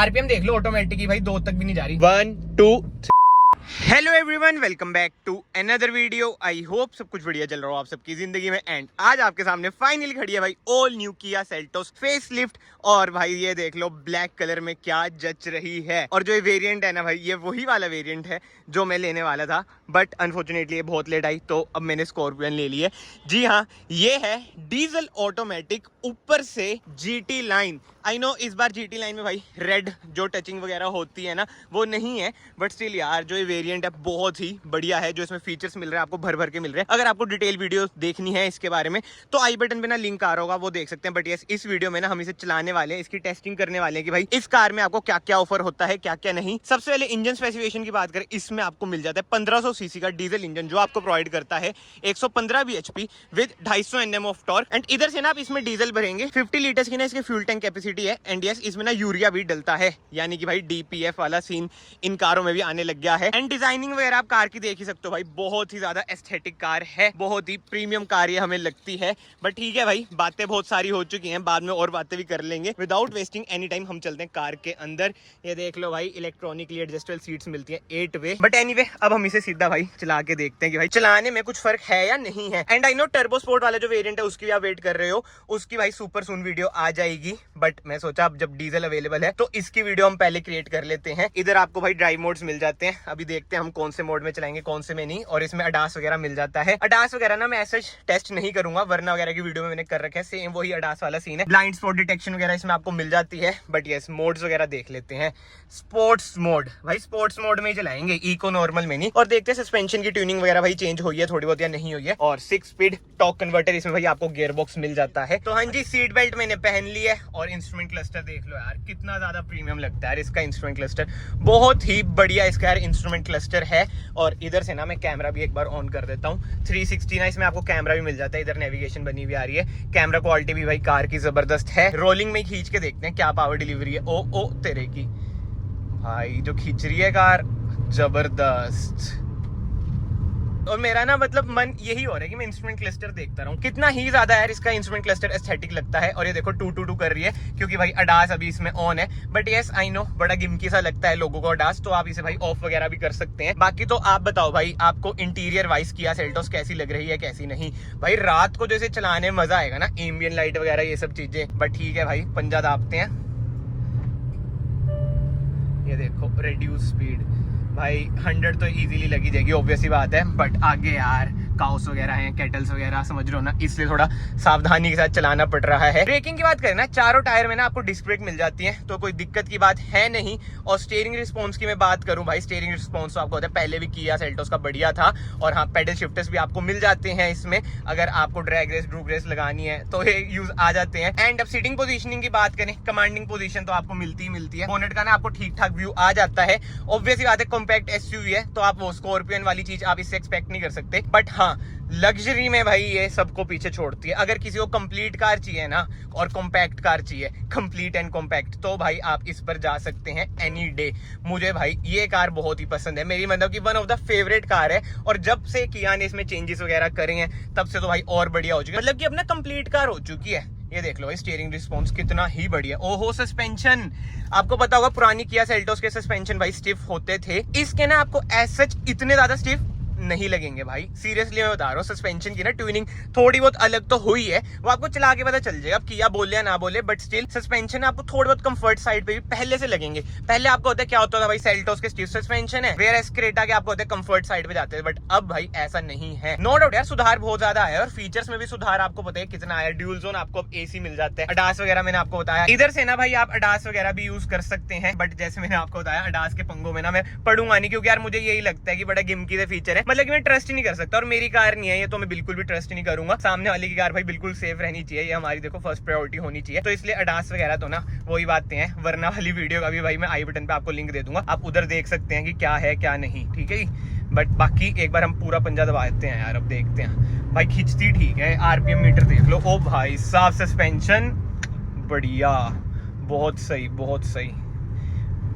RPM देख लो automatic ही भाई 2 तक भी नहीं जा रही। 1 2 hello everyone, welcome back to another video. I hope सब कुछ बढ़िया चल रहा हो आप सबकी जिंदगी में। एंड आज आपके सामने फाइनली खड़ी है भाई all new Kia Seltos face lift. और भाई ये देख लो ब्लैक कलर में क्या जच रही है। और जो ये वेरिएंट है ना भाई, ये वही वाला वेरिएंट है जो मैं लेने वाला था, बट अनफॉर्चुनेटली ये बहुत लेट आई, तो अब मैंने स्कॉर्पियन ले ली है। जी हाँ, ये है डीजल ऑटोमेटिक, ऊपर से जीटी लाइन। आई नो इस बार जीटी लाइन में भाई रेड जो टचिंग वगैरह होती है ना वो नहीं है, बट स्टिल यार जो ये वेरिएंट है बहुत ही बढ़िया है। जो इसमें फीचर्स मिल रहे हैं आपको भर भर के मिल रहे हैं। अगर आपको डिटेल वीडियो देखनी है इसके बारे में तो आई बटन पे ना लिंक आ रहा होगा, वो देख सकते हैं। बट यस, इस वीडियो में ना हम इसे चलाने वाले हैं, इसकी टेस्टिंग करने वाले हैं कि भाई इस कार में आपको क्या क्या ऑफर होता है, क्या क्या नहीं। सबसे पहले इंजन स्पेसिफिकेशन की बात करें, इसमें आपको मिल जाता है 1500 सीसी का डीजल इंजन जो आपको प्रोवाइड करता है 115 bhp with 250 Nm of torque. And इधर से ना आप इसमें डीजल भरेंगे 50 लीटर्स की ना इसकी फ्यूल टैंक कैपेसिटी है। एंड यस, इसमें ना यूरिया भी डलता है, यानी कि भाई डीपीएफ वाला सीन इन कारों में भी आने लग गया है। एंड डिजाइनिंग वगैरह आप कार की देख ही सकते हो भाई, बहुत ही ज्यादा एस्थेटिक कार है, बहुत ही प्रीमियम कार ये हमें लगती है। बट ठीक है भाई, बातें बहुत सारी हो चुकी हैं, बाद में और बातें भी कर लेंगे। विदाउट वेस्टिंग एनी टाइम हम चलते हैं कार के अंदर। ये देख लो भाई, इलेक्ट्रॉनिकली एडजस्टेबल सीट्स मिलती हैं 8 वे। बट एनीवे, अब हम इसे सीधा भाई चला के देखते हैं कि भाई चलाने में कुछ फर्क है या नहीं है। And I know turbo sport वाला जो वेरिएंट है उसकी भी आप वेट कर रहे हो, उसकी भाई सुपर सून वीडियो आ जाएगी। बट मैं सोचा अब जब डीजल अवेलेबल है तो इसकी वीडियो हम पहले क्रिएट कर लेते हैं। इधर आपको भाई ड्राइव मोड्स मिल जाते हैं, अभी देखते हैं हम कौन से मोड में चलाएंगे कौन से में नहीं। और इसमें अडास वगैरह मिल जाता है। अडास वगैरह ना मैं ऐसे टेस्ट नहीं करूंगा, वरना वगैरह की वीडियो में मैंने कर रखा है, सेम वही अडास वाला सीन है। ब्लाइंड स्पॉट डिटेक्शन वगैरह इसमें आपको मिल जाती है। बट यस, मोड्स वगैरह देख लेते हैं। स्पोर्ट्स मोड, भाई स्पोर्ट्स मोड में ही चलाएंगे, इको नॉर्मल में नहीं। और देखते हैं सस्पेंशन की ट्यूनिंग वगैरह भाई चेंज हुई है थोड़ी बहुत या नहीं हुई है। और 6 स्पीड टॉर्क कन्वर्टर इसमें भाई आपको गियर बॉक्स मिल जाता है। तो हाँ जी, सीट बेल्ट मैंने पहन ली है। और इंस्ट्रूमेंट क्लस्टर देख लो यार, कितना ज्यादा प्रीमियम लगता है इसका इंस्ट्रूमेंट क्लस्टर, बहुत ही बढ़िया इसका यार इंस्ट्रूमेंट क्लस्टर है। और इधर से ना मैं कैमरा भी एक बार ऑन कर देता हूँ, 360 ना इसमें आपको कैमरा भी मिल जाता है। इधर नेविगेशन बनी हुई आ रही है, कैमरा क्वालिटी भी भाई कार की जबरदस्त है। रोलिंग में खींच के देखते हैं क्या पावर डिलीवरी है। ओ तेरे की भाई, जो खींच रही है कार जबरदस्त। और मेरा ना मतलब मन यही हो रहा है कि मैं इंस्ट्रूमेंट क्लस्टर देखता रहूं, कितना ही ज्यादा यार इसका इंस्ट्रूमेंट क्लस्टर एस्थेटिक लगता है। और ये देखो 222 कर रही है क्योंकि भाई अडास अभी इसमें ऑन है। बट यस आई नो बड़ा गिमकी सा लगता है लोगों को अडास, तो आप इसे भाई ऑफ वगैरह भी कर सकते हैं। बाकी तो आप बताओ भाई, आपको इंटीरियर वाइज किया सेल्टोस कैसी लग रही है कैसी नहीं। भाई रात को जैसे चलाने में मजा आएगा ना, एम्बियंट लाइट वगैरह ये सब चीजें। बट ठीक है भाई, पंजा दाबते हैं। ये देखो रिड्यूस स्पीड, भाई 100 तो इजीली लगी जाएगी, ऑब्वियस ही बात है। बट आगे यार काउस वगैरह हैं, केटल्स वगैरह, समझ रहे हो ना, इसलिए थोड़ा सावधानी के साथ चलाना पड़ रहा है। ब्रेकिंग की बात करें ना, चारों टायर में ना आपको डिस्क ब्रेक मिल जाती है, तो कोई दिक्कत की बात है नहीं। और स्टीयरिंग रिस्पॉन्स की मैं बात करूं भाई, स्टीयरिंग रिस्पॉन्स तो आपको होता है पहले भी किया सेल्टोस का बढ़िया था। और हाँ, पेडल शिफ्टर्स भी आपको मिल जाते हैं इसमें, अगर आपको ड्रैग रेस ड्रूप रेस लगानी है तो ये यूज आ जाते हैं। एंड अब सीटिंग पोजीशनिंग की बात करें, कमांडिंग पोजीशन तो आपको मिलती ही मिलती है। बोनेट का ना आपको ठीक ठाक व्यू आ जाता है। ऑब्वियस ही बात है, कॉम्पैक्ट एसयूवी है तो आप वो स्कॉर्पियन वाली चीज आप इससे एक्सपेक्ट नहीं कर सकते। बट हाँ, लग्जरी में भाई ये सबको पीछे छोड़ती है। अगर किसी को कंप्लीट कार चाहिए ना और कॉम्पैक्ट कार चाहिए, कंप्लीट एंड कॉम्पैक्ट, तो भाई आप इस पर जा सकते हैं एनी डे। मुझे भाई ये कार बहुत ही पसंद है, मेरी मतलब कि one of the favourite car है। और जब से किया ने इसमें चेंजेस वगैरह करे हैं तब से तो भाई और बढ़िया हो चुकी है, मतलब कि अपना कंप्लीट कार हो चुकी है। ये देख लो भाई, स्टीयरिंग रिस्पॉन्स कितना ही बढ़िया। ओहो, सस्पेंशन आपको पता होगा पुरानी किया सेल्टोस के सस्पेंशन भाई स्टिफ होते थे, इसके ना आपको एज सच इतने ज्यादा स्टिफ नहीं लगेंगे भाई। सीरियसली मैं बता रहा हूँ, सस्पेंशन की ना ट्यूनिंग थोड़ी बहुत अलग तो हुई है, वो आपको चला के पता चल जाएगा। अब किया बोले या ना बोले, बट स्टिल सस्पेंशन आपको थोड़े बहुत कंफर्ट साइड पे भी पहले से लगेंगे। पहले आपको होता है क्या होता था भाई, सेल्टोस के स्टिफ सस्पेंशन है, वेयर क्रेटा के आपको होते हैं कंफर्ट साइड पे जाते हैं। बट अब भाई ऐसा नहीं है। नो डाउट यार, सुधार बहुत ज्यादा आया और फीचर्स में भी सुधार आपको पता है कितना आया। ड्यूल जोन आपको अब एसी मिल जाता है, अडास वगैरह मैंने आपको बताया। इधर से ना भाई आप अडास वगैरह भी यूज कर सकते हैं। बट जैसे मैंने आपको बताया, अडास के पंगों में ना मैं पढ़ूंगा नहीं, क्योंकि यार मुझे यही लगता है कि बड़ा गिमकी से फीचर है, मतलब कि मैं ट्रस्ट ही नहीं कर सकता। और मेरी कार नहीं है ये, तो मैं बिल्कुल भी ट्रस्ट नहीं करूंगा। सामने वाले की कार भाई बिल्कुल सेफ रहनी चाहिए, ये हमारी देखो फर्स्ट प्रायोरिटी होनी चाहिए। तो इसलिए अडास वगैरह तो ना वही बातें हैं। वरना वाली वीडियो का भी भाई मैं आई बटन पे आपको लिंक दे दूंगा, आप उधर देख सकते हैं कि क्या है क्या नहीं, ठीक है। बट बाकी एक बार हम पूरा पंजा दबा देते हैं यार, अब देखते हैं भाई। खिंचती ठीक है, आरपीएम मीटर देख लो। ओ भाई साफ, सस्पेंशन बढ़िया, बहुत सही बहुत सही।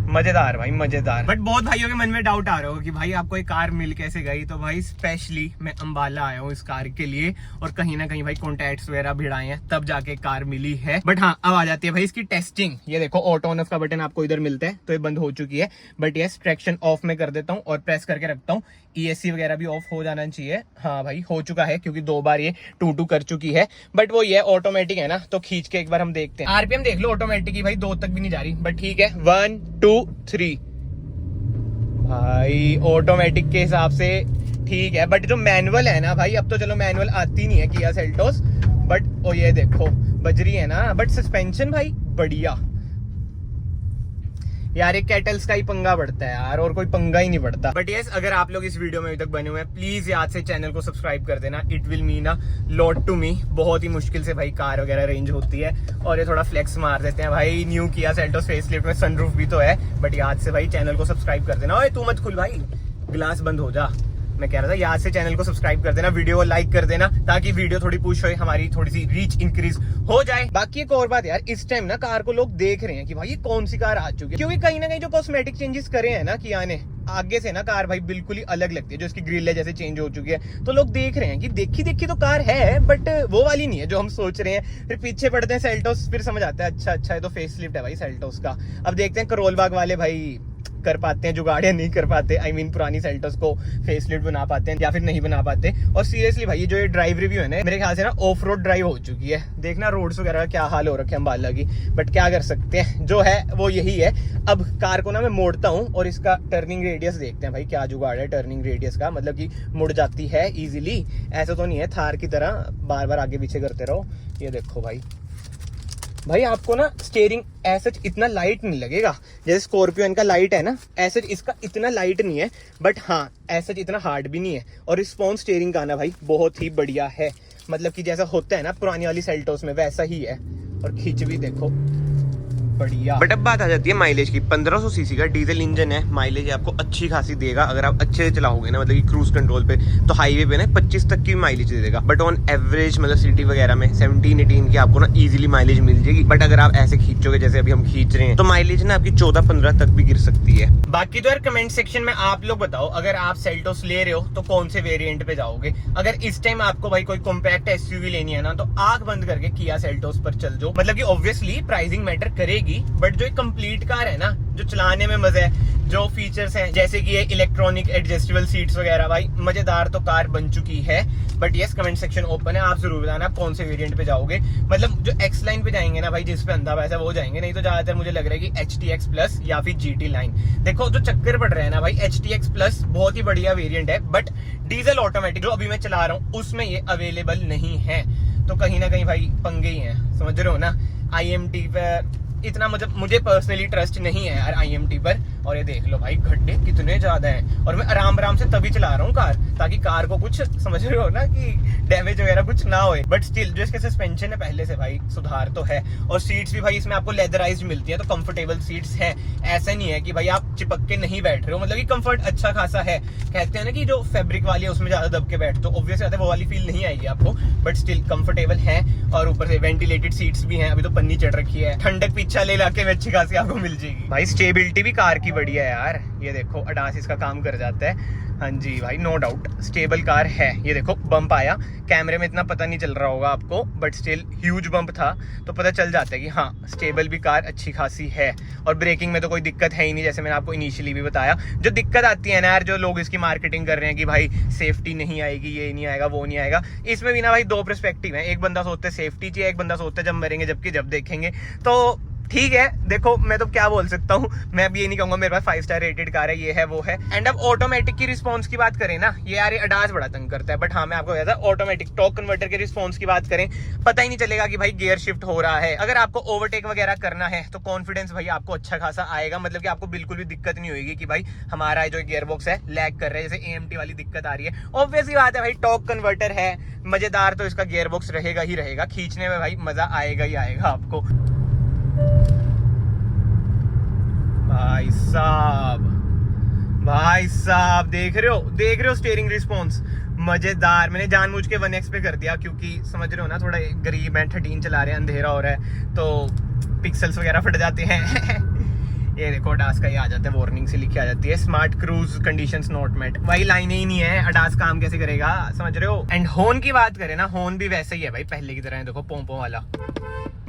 मजेदार भाई मजेदार। बट बहुत भाइयों के मन में डाउट आ रहा होगा कि भाई आपको ये कार मिल कैसे गई। तो भाई स्पेशली मैं अंबाला आया हूँ इस कार के लिए, और कहीं ना कहीं भाई कॉन्टैक्ट्स वगैरह भिड़ाए हैं तब जाके कार मिली है। बट हाँ, अब आ जाती है भाई इसकी टेस्टिंग। ये देखो ऑटो ऑन ऑफ का बटन आपको इधर मिलता है, तो ये बंद हो चुकी है। बट ये ट्रैक्शन ऑफ में कर देता हूँ और प्रेस करके रखता हूँ। ESC वगैरह भी ऑफ हो जाना चाहिए। हाँ भाई हो चुका है, क्योंकि 2 बार ये टू कर चुकी है। बट वो ये ऑटोमेटिक है ना, तो खींच के एक बार हम देखते हैं। RPM देख लो ऑटोमेटिक ही भाई 2 तक भी नहीं जा रही, बट ठीक है। 1 2 3 भाई ऑटोमेटिक के हिसाब से ठीक है। बट जो मैनुअल है ना भाई, अब तो चलो मैनुअल आती नहीं है किया सेल्टोस, बट ओ ये देखो बज रही है ना। बट सस्पेंशन भाई बढ़िया यार, एक कैटल्स का ही पंगा पड़ता है यार, और कोई पंगा ही नहीं पड़ता। बट यस, अगर आप लोग इस वीडियो में अभी तक बने हुए हैं, प्लीज याद से चैनल को सब्सक्राइब कर देना। It will mean a lot to me. बहुत ही मुश्किल से भाई कार वगैरह रेंज होती है, और ये थोड़ा फ्लेक्स मार देते हैं भाई। न्यू किया सेल्टोस फेसलिफ्ट में सनरूफ भी तो है। बट याद से भाई चैनल को सब्सक्राइब कर देना। ओए तू मत खुल भाई, ग्लास बंद हो जा। मैं कह रहा था याद से चैनल को सब्सक्राइब कर देना, वीडियो को लाइक कर देना, ताकि वीडियो थोड़ी पुश हो, हमारी थोड़ी सी रीच इंक्रीज हो जाए। बाकी एक और बात यार, इस टाइम ना कार को लोग देख रहे हैं कि भाई ये कौन सी कार आ चुकी है, क्योंकि कहीं ना कहीं जो कॉस्मेटिक चेंजेस करे हैं ना किया ने, आगे से ना कार भाई बिल्कुल ही अलग लगती है। जो इसकी ग्रिल है जैसे चेंज हो चुकी है, तो लोग देख रहे हैं कि देखी देखी तो कार है, बट वो वाली नहीं है जो हम सोच रहे हैं। फिर पीछे पड़ते हैं सेल्टोस, फिर समझ आता है अच्छा ये तो फेसलिफ्ट है भाई सेल्टोस का। अब देखते हैं करोल बाग वाले भाई कर पाते हैं जुगाड़ या नहीं कर पाते। आई मीन पुरानी सेल्टोस को फेसलिफ्ट बना पाते हैं या फिर नहीं बना पाते। और सीरियसली भाई ये ड्राइव रिव्यू है ना, मेरे ख्याल से ना ऑफ रोड ड्राइव हो चुकी है। देखना रोड्स वगैरह का क्या हाल हो रखे है अंबाला की, बट क्या कर सकते हैं, जो है वो यही है। अब कार को ना मैं मोड़ता हूँ और इसका टर्निंग रेडियस देखते हैं भाई क्या जुगाड़ है टर्निंग रेडियस का, मतलब कि मुड़ जाती है इजीली। ऐसा तो नहीं है थार की तरह बार बार आगे पीछे करते रहो। ये देखो भाई आपको ना स्टीयरिंग ऐसा इतना लाइट नहीं लगेगा, जैसे स्कॉर्पियो का लाइट है ना, ऐसा इसका इतना लाइट नहीं है। बट हाँ ऐसा इतना हार्ड भी नहीं है। और रिस्पॉन्स स्टीयरिंग का ना भाई बहुत ही बढ़िया है, मतलब कि जैसा होता है ना पुरानी वाली सेल्टोस में वैसा ही है। और खींच भी देखो बढ़िया। बट अब बात आ जाती है माइलेज की। 1500 सीसी का डीजल इंजन है, माइलेज आपको अच्छी खासी देगा अगर आप अच्छे से चलाओगे ना, मतलब कि क्रूज कंट्रोल पे। तो हाईवे पे ना 25 तक की माइलेज दे देगा। बट ऑन एवरेज मतलब सिटी वगैरह में 17-18 की आपको ना इजीली माइलेज मिल जाएगी। बट अगर आप ऐसे खींचोगे जैसे अभी हम खींच रहे हैं, तो माइलेज ना आपकी 14-15 तक भी गिर सकती है। बाकी तो यार कमेंट सेक्शन में आप लोग बताओ, अगर आप सेल्टोस ले रहे हो तो कौन से वेरिएंट पे जाओगे। अगर इस टाइम आपको भाई कोई कॉम्पैक्ट एसयूवी लेनी है ना, तो आंख बंद करके किया सेल्टोस पर चल जाओ। मतलब कि ऑब्वियसली प्राइसिंग मैटर करेगी, बट जो एक कंप्लीट कार है ना, जो चलाने में मजा है, जो फीचर्स हैं जैसे कि ये इलेक्ट्रॉनिक एडजस्टेबल सीट्स वगैरह, भाई मजेदार तो कार बन चुकी है। But yes comment section open है, आप जरूर बताना कौन से वेरिएंट पे जाओगे। मतलब जो एक्स लाइन पे जाएंगे ना भाई, जिस पे अंधा वैसा वो जाएंगे, नहीं तो ज्यादातर मुझे लग रहा है कि HTX प्लस या फिर GT लाइन। देखो जो चक्कर पड़ रहा है ना भाई, HTX प्लस बहुत ही बढ़िया वेरिएंट है, बट डीजल ऑटोमेटिक जो अभी मैं चला रहा हूँ उसमें ये अवेलेबल नहीं है। तो कहीं ना कहीं भाई पंगे ही हैं, समझ रहे हो ना। IMT पे इतना मुझे पर्सनली ट्रस्ट नहीं है यार IMT पर। और ये देख लो भाई गड्ढे कितने ज्यादा हैं, और मैं आराम से तभी चला रहा हूँ कार, ताकि कार को कुछ समझ रहे हो ना कि डैमेज वगैरह कुछ ना होए। बट स्टिल जो इसके सस्पेंशन है पहले से भाई सुधार तो है। और सीट्स भी भाई इसमें आपको लेदराइज्ड मिलती है, तो कंफर्टेबल सीट्स हैं। ऐसा नहीं है कि भाई आप चिपक के नहीं बैठ रहे हो, मतलब कि कंफर्ट अच्छा खासा है। कहते हैं ना कि जो फैब्रिक वाली है उसमें ज्यादा दब के बैठ, तो ऑब्वियस बात है वो वाली फील नहीं आएगी आपको, बट स्टिल कंफर्टेबल है। और ऊपर से वेंटिलेटेड सीट्स भी हैं, अभी तो पन्नी चढ़ रखी है, ठंडक पीछा ले लाके में अच्छी खासी आपको मिल जाएगी। भाई स्टेबिलिटी भी कार की बढ़िया है यार, ये देखो अडास इसका काम कर जाता है। हाँ जी भाई नो डाउट स्टेबल कार है। ये देखो बम्प आया, कैमरे में इतना पता नहीं चल रहा होगा आपको, बट स्टिल ह्यूज बम्प था, तो पता चल जाता है कि हाँ स्टेबल भी कार अच्छी खासी है। और ब्रेकिंग में तो कोई दिक्कत है ही नहीं, जैसे मैंने आपको इनिशियली भी बताया। जो दिक्कत आती है ना यार, जो लोग इसकी मार्केटिंग कर रहे हैं कि भाई सेफ्टी नहीं आएगी, ये नहीं आएगा, वो नहीं आएगा, इसमें भी ना भाई 2 पर्सपेक्टिव है। एक बंदा सोचता है सेफ्टी चाहिए, एक बंदा सोचता है जब मरेंगे जबकि जब देखेंगे। तो ठीक है, देखो मैं तो क्या बोल सकता हूँ, मैं अब ये नहीं कहूंगा मेरे पास 5 स्टार रेटेड कार है, ये है वो है। एंड अब ऑटोमेटिक की रिस्पांस की बात करें ना, ये यार अडास बड़ा तंग करता है। बट हाँ मैं आपको कहता हूँ ऑटोमेटिक टॉर्क कन्वर्टर के रिस्पांस की बात करें, पता ही नहीं चलेगा कि भाई गियर शिफ्ट हो रहा है। अगर आपको ओवरटेक वगैरह करना है तो कॉन्फिडेंस भाई आपको अच्छा खासा आएगा, मतलब कि आपको बिल्कुल भी दिक्कत नहीं होगी कि भाई हमारा जो गियर बॉक्स है लैग कर रहा है, जैसे AMT वाली दिक्कत आ रही है। ऑब्वियस ही बात है भाई, टॉर्क कन्वर्टर है, मजेदार तो इसका गियर बॉक्स रहेगा ही रहेगा, खींचने में भाई मजा आएगा ही आएगा आपको। भाई साहब देख रहे हो स्टीयरिंग रिस्पॉन्स मजेदार। मैंने जानबूझ के 1x पे कर दिया, क्योंकि समझ रहे हो ना थोड़ा गरीब है, 13 चला रहे हैं, अंधेरा हो रहा है तो पिक्सल्स वगैरह फट जाते हैं। ये देखो अडास का ये आ जाता है, वार्निंग से लिखी आ जाती है smart cruise conditions not met. वही लाइनें ही नहीं है, अडास काम कैसे करेगा, समझ रहे हो। एंड हॉर्न की बात करें ना, हॉर्न भी वैसे ही है भाई, पहले की तरह है, देखो पोंपो वाला।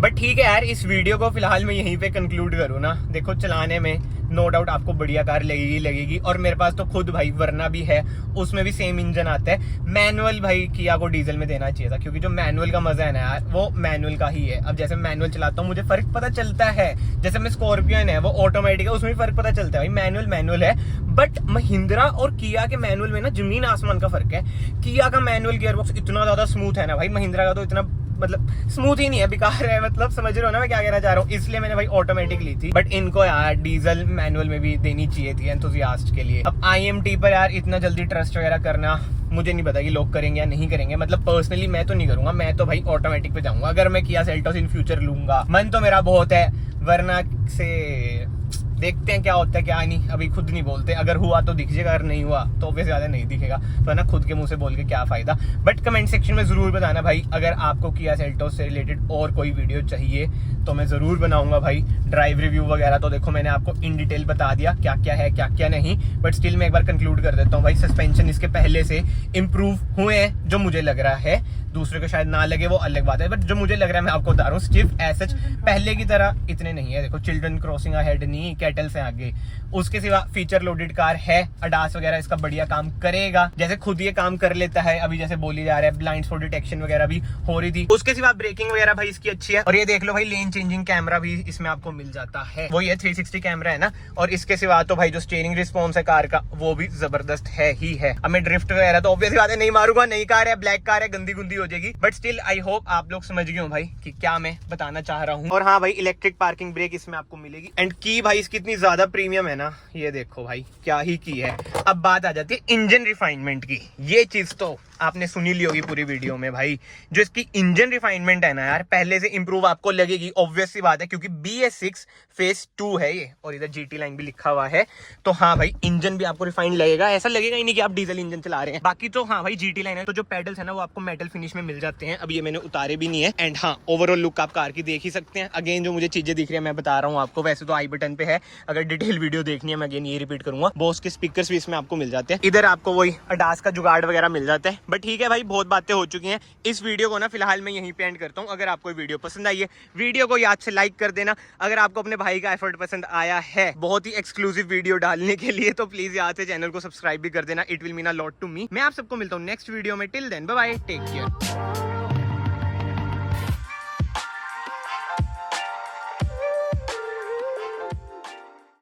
बट ठीक है यार, इस वीडियो को फिलहाल मैं यहीं पे कंक्लूड करूँ ना। देखो चलाने में नो डाउट आपको बढ़िया कार लगेगी और मेरे पास तो खुद भाई वरना भी है, उसमें भी सेम इंजन आता है। मैनुअल भाई किया को डीजल में देना चाहिए था, क्योंकि जो मैनुअल का मजा है ना यार, वो मैनुअल का ही है। अब जैसे मैनुअल चलाता हूँ मुझे फर्क पता चलता है, जैसे मैं स्कॉर्पियन है वो ऑटोमेटिक है, उसमें भी फर्क पता चलता है भाई, मैनुअल है। बट महिंद्रा और किया के मैनुअल में ना जमीन आसमान का फर्क है। किया का मैनुअल गियरबॉक्स इतना ज्यादा स्मूथ है ना भाई, महिंद्रा का तो इतना मतलब स्मूथ ही नहीं है, बेकार है। मतलब समझ रहे हो ना मैं क्या कहना चाह रहा हूँ, इसलिए मैंने भाई ऑटोमेटिक ली थी। बट इनको यार डीजल मैनुअल में भी देनी चाहिए थी एंथुसियास्ट के लिए। अब IMT पर यार इतना जल्दी ट्रस्ट वगैरह करना मुझे नहीं पता कि लोग करेंगे या नहीं करेंगे। मतलब पर्सनली मैं तो नहीं करूंगा, मैं तो भाई ऑटोमेटिक पे जाऊंगा। अगर मैं किया सेल्टोस इन फ्यूचर लूंगा, मन तो मेरा बहुत है, वरना से देखते हैं क्या होता है क्या नहीं, अभी खुद नहीं बोलते। अगर हुआ तो दिख जाएगा, अगर नहीं हुआ तो ऑब्वियस ज्यादा नहीं दिखेगा, तो है ना, खुद के मुंह से बोल के क्या फायदा। बट कमेंट सेक्शन में जरूर बताना भाई, अगर आपको किया सेल्टोस से रिलेटेड और कोई वीडियो चाहिए तो मैं जरूर बनाऊंगा भाई। ड्राइव रिव्यू वगैरह तो देखो मैंने आपको इन डिटेल बता दिया क्या क्या है क्या क्या नहीं। बट स्टिल मैं एक बार कंक्लूड कर देता हूँ भाई, सस्पेंशन इसके पहले से इम्प्रूव हुए हैं जो मुझे लग रहा है, दूसरे को शायद ना लगे वो अलग बात है। बट जो मुझे लग रहा है मैं आपको बता रहा हूँ, स्टिफ एसएच पहले की तरह इतने नहीं है। देखो चिल्ड्रन क्रॉसिंग अहेड नहीं, कैटल से आगे। उसके सिवा फीचर लोडेड कार है, अडास वगैरह इसका बढ़िया काम करेगा, जैसे खुद ये काम कर लेता है। अभी जैसे बोली जा रहा है ब्लाइंड स्पॉट डिटेक्शन वगैरह भी हो रही थी। उसके सिवा ब्रेकिंग वगैरह भाई इसकी अच्छी है। और ये देख लो भाई, लेन चेंजिंग कैमरा भी इसमें आपको मिल जाता है, वो ये 360 कैमरा है ना। और इसके सिवा तो भाई जो स्टीयरिंग रिस्पॉन्स है कार का वो भी जबरदस्त है ही है। अब मैं ड्रिफ्ट वगैरह तो ऑब्वियस बात है नहीं मारूंगा, नई कार है, ब्लैक कार है, गंदी गुंदी हो जाएगी। बट स्टिल आई होप आप लोग समझ गए हो भाई कि क्या मैं बताना चाह रहा हूँ। और हाँ भाई, इलेक्ट्रिक पार्किंग ब्रेक इसमें आपको मिलेगी। एंड की भाई इसकी इतनी ज्यादा प्रीमियम है ना, ये देखो भाई क्या ही की है। अब बात आ जाती है इंजन रिफाइनमेंट की। ये चीज तो आपने सुनी ली होगी पूरी वीडियो में भाई, जो इसकी इंजन रिफाइनमेंट है ना यार, पहले से इंप्रूव आपको लगेगी, ऑब्वियस सी बात है, क्योंकि BS6 फेज 2 है ये, और इधर GT लाइन भी लिखा हुआ है। तो हाँ भाई, इंजन भी आपको रिफाइंड लगेगा, ऐसा लगेगा ही नहीं कि आप डीजल इंजन चला रहे हैं। बाकी तो हाँ भाई, GT लाइन है तो जो पेडल्स है ना वो आपको मेटल फिनिश में मिल जाते हैं। अब ये मैंने उतारे भी नहीं है। एंड हाँ, ओवरऑल लुक आप कार की देख ही सकते हैं। अगेन जो मुझे चीजें दिख रही है मैं बता रहा हूँ आपको, वैसे तो आई बटन पे है, अगर डिटेल वीडियो देखनी है मैं अगेन ये रिपीट करूंगा। बॉस के स्पीकर्स भी इसमें आपको मिल जाते हैं, इधर आपको वही अडास का जुगाड़ वगैरह मिल जाता है। बट ठीक है भाई, बहुत बातें हो चुकी हैं, इस वीडियो को ना फिलहाल मैं यहीं पे एंड करता हूँ। अगर आपको वीडियो पसंद आई है, वीडियो को याद से लाइक कर देना। अगर आपको अपने भाई का एफर्ट पसंद आया है बहुत ही एक्सक्लूसिव वीडियो डालने के लिए, तो प्लीज याद से चैनल को सब्सक्राइब भी कर देना, it will mean a lot to me. मैं आप सबको मिलता हूँ नेक्स्ट वीडियो में, till then bye bye, take care.